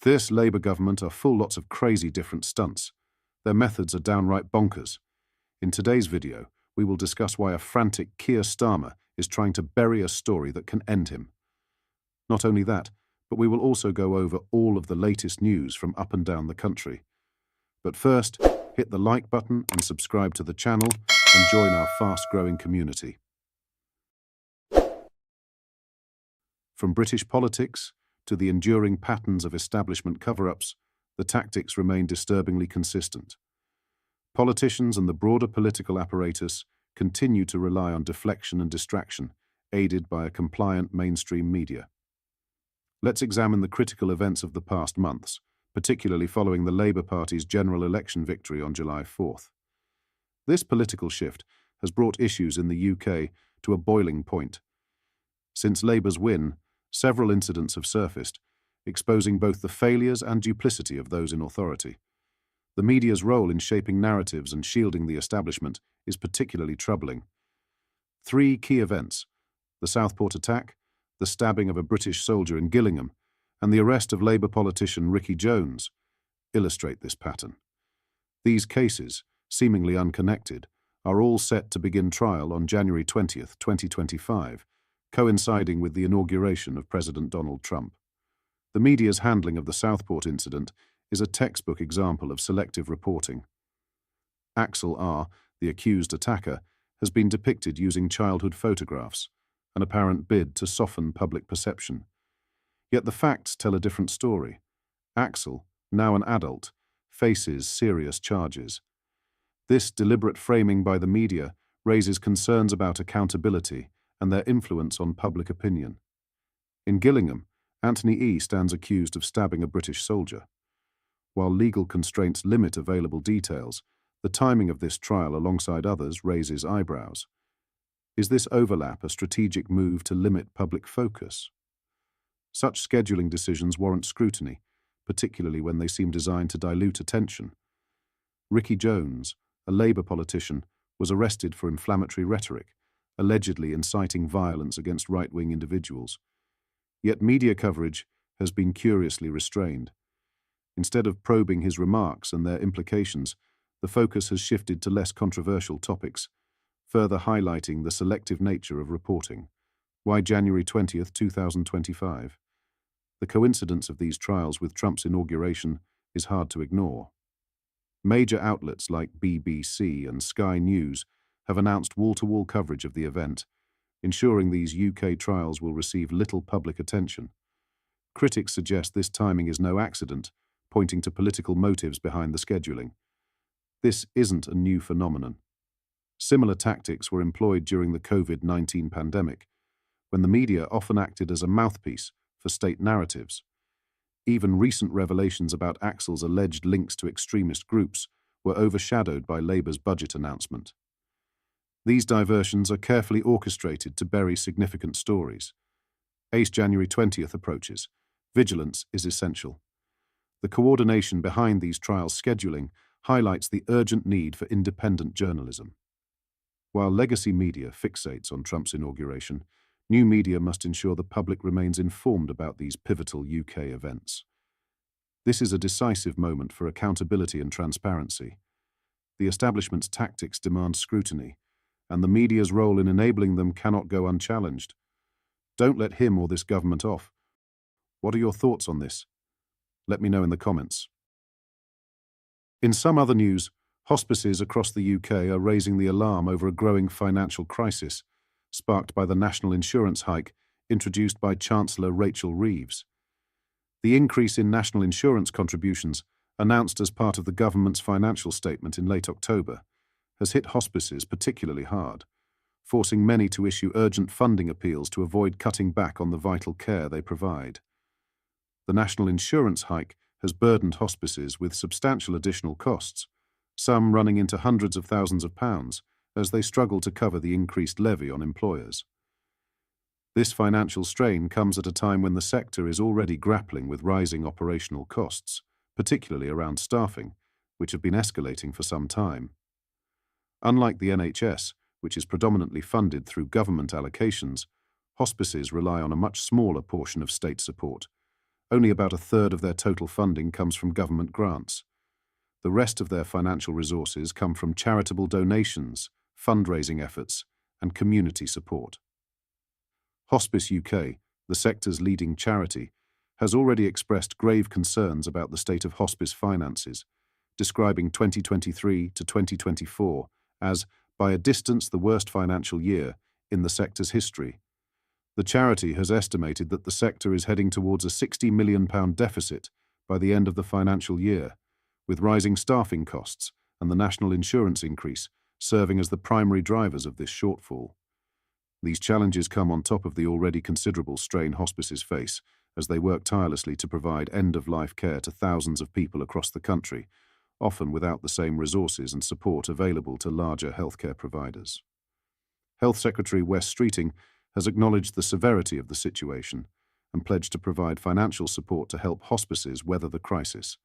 This Labour government are full lots of crazy different stunts. Their methods are downright bonkers. In today's video, we will discuss why a frantic Keir Starmer is trying to bury a story that can end him. Not only that, but we will also go over all of the latest news from up and down the country. But first, hit the like button and subscribe to the channel and join our fast-growing community. From British politics to the enduring patterns of establishment cover-ups, the tactics remain disturbingly consistent. Politicians and the broader political apparatus continue to rely on deflection and distraction, aided by a compliant mainstream media. Let's examine the critical events of the past months, particularly following the Labour Party's general election victory on July 4th. This political shift has brought issues in the UK to a boiling point. Since Labour's win, several incidents have surfaced, exposing both the failures and duplicity of those in authority. The media's role in shaping narratives and shielding the establishment is particularly troubling. Three key events, the Southport attack, the stabbing of a British soldier in Gillingham, and the arrest of Labour politician Ricky Jones, illustrate this pattern. These cases, seemingly unconnected, are all set to begin trial on January 20th, 2025, coinciding with the inauguration of President Donald Trump. The media's handling of the Southport incident is a textbook example of selective reporting. Axel R., the accused attacker, has been depicted using childhood photographs, an apparent bid to soften public perception. Yet the facts tell a different story. Axel, now an adult, faces serious charges. This deliberate framing by the media raises concerns about accountability and their influence on public opinion. In Gillingham, Anthony E. stands accused of stabbing a British soldier. While legal constraints limit available details, the timing of this trial alongside others raises eyebrows. Is this overlap a strategic move to limit public focus? Such scheduling decisions warrant scrutiny, particularly when they seem designed to dilute attention. Ricky Jones, a Labour politician, was arrested for inflammatory rhetoric, allegedly inciting violence against right-wing individuals. Yet media coverage has been curiously restrained. Instead of probing his remarks and their implications, the focus has shifted to less controversial topics, further highlighting the selective nature of reporting. Why January 20th, 2025? The coincidence of these trials with Trump's inauguration is hard to ignore. Major outlets like BBC and Sky News have announced wall-to-wall coverage of the event, ensuring these UK trials will receive little public attention. Critics suggest this timing is no accident, pointing to political motives behind the scheduling. This isn't a new phenomenon. Similar tactics were employed during the COVID-19 pandemic, when the media often acted as a mouthpiece for state narratives. Even recent revelations about Axel's alleged links to extremist groups were overshadowed by Labour's budget announcement. These diversions are carefully orchestrated to bury significant stories. January 20th approaches. Vigilance is essential. The coordination behind these trials' scheduling highlights the urgent need for independent journalism. While legacy media fixates on Trump's inauguration, new media must ensure the public remains informed about these pivotal UK events. This is a decisive moment for accountability and transparency. The establishment's tactics demand scrutiny, and the media's role in enabling them cannot go unchallenged. Don't let him or this government off. What are your thoughts on this? Let me know in the comments. In some other news, hospices across the UK are raising the alarm over a growing financial crisis, sparked by the national insurance hike introduced by Chancellor Rachel Reeves. The increase in national insurance contributions, announced as part of the government's financial statement in late October, has hit hospices particularly hard, forcing many to issue urgent funding appeals to avoid cutting back on the vital care they provide. The national insurance hike has burdened hospices with substantial additional costs, some running into hundreds of thousands of pounds, as they struggle to cover the increased levy on employers. This financial strain comes at a time when the sector is already grappling with rising operational costs, particularly around staffing, which have been escalating for some time. Unlike the NHS, which is predominantly funded through government allocations, hospices rely on a much smaller portion of state support, Only about a third of their total funding comes from government grants. The rest of their financial resources come from charitable donations, fundraising efforts, and community support. Hospice UK, the sector's leading charity, has already expressed grave concerns about the state of hospice finances, describing 2023 to 2024 as, by a distance, the worst financial year in the sector's history. The charity has estimated that the sector is heading towards a £60 million deficit by the end of the financial year, with rising staffing costs and the national insurance increase serving as the primary drivers of this shortfall. These challenges come on top of the already considerable strain hospices face as they work tirelessly to provide end-of-life care to thousands of people across the country, often without the same resources and support available to larger healthcare providers. Health Secretary Wes Streeting has acknowledged the severity of the situation and pledged to provide financial support to help hospices weather the crisis.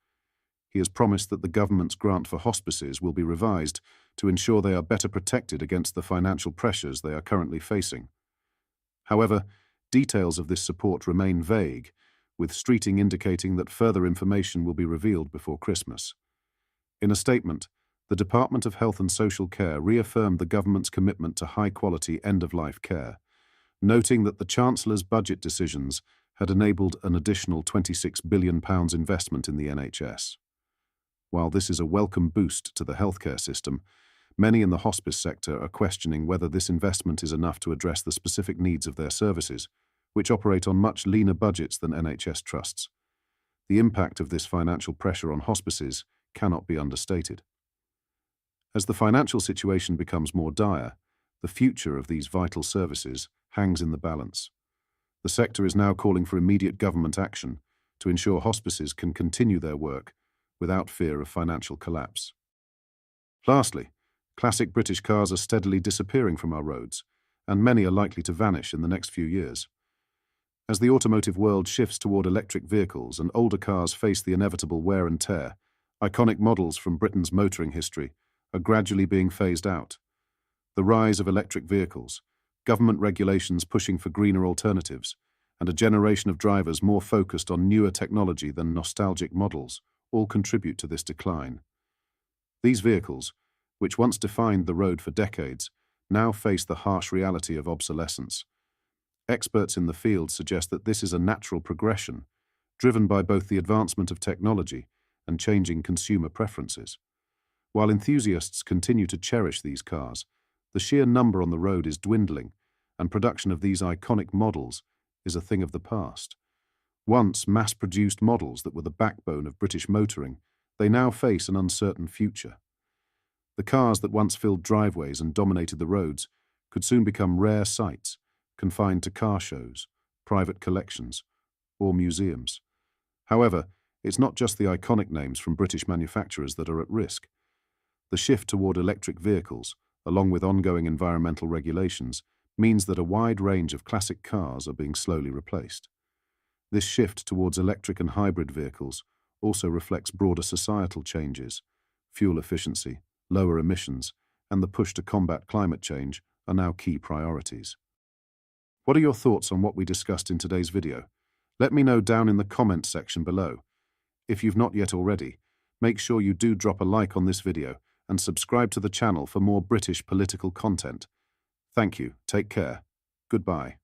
He has promised that the government's grant for hospices will be revised to ensure they are better protected against the financial pressures they are currently facing. However, details of this support remain vague, with Streeting indicating that further information will be revealed before Christmas. In a statement, the Department of Health and Social Care reaffirmed the government's commitment to high-quality end-of-life care, noting that the Chancellor's budget decisions had enabled an additional £26 billion investment in the NHS. While this is a welcome boost to the healthcare system, many in the hospice sector are questioning whether this investment is enough to address the specific needs of their services, which operate on much leaner budgets than NHS trusts. The impact of this financial pressure on hospices cannot be understated. As the financial situation becomes more dire, the future of these vital services hangs in the balance. The sector is now calling for immediate government action to ensure hospices can continue their work without fear of financial collapse. Lastly, classic British cars are steadily disappearing from our roads, and many are likely to vanish in the next few years. As the automotive world shifts toward electric vehicles and older cars face the inevitable wear and tear, iconic models from Britain's motoring history are gradually being phased out. The rise of electric vehicles, government regulations pushing for greener alternatives, and a generation of drivers more focused on newer technology than nostalgic models all contribute to this decline. These vehicles, which once defined the road for decades, now face the harsh reality of obsolescence. Experts in the field suggest that this is a natural progression, driven by both the advancement of technology and changing consumer preferences. While enthusiasts continue to cherish these cars, the sheer number on the road is dwindling, and production of these iconic models is a thing of the past. Once mass-produced models that were the backbone of British motoring, they now face an uncertain future. The cars that once filled driveways and dominated the roads could soon become rare sights, confined to car shows, private collections, or museums. However, it's not just the iconic names from British manufacturers that are at risk. The shift toward electric vehicles, along with ongoing environmental regulations, means that a wide range of classic cars are being slowly replaced. This shift towards electric and hybrid vehicles also reflects broader societal changes. Fuel efficiency, lower emissions, and the push to combat climate change are now key priorities. What are your thoughts on what we discussed in today's video? Let me know down in the comments section below. If you've not yet already, make sure you do drop a like on this video and subscribe to the channel for more British political content. Thank you, take care, goodbye.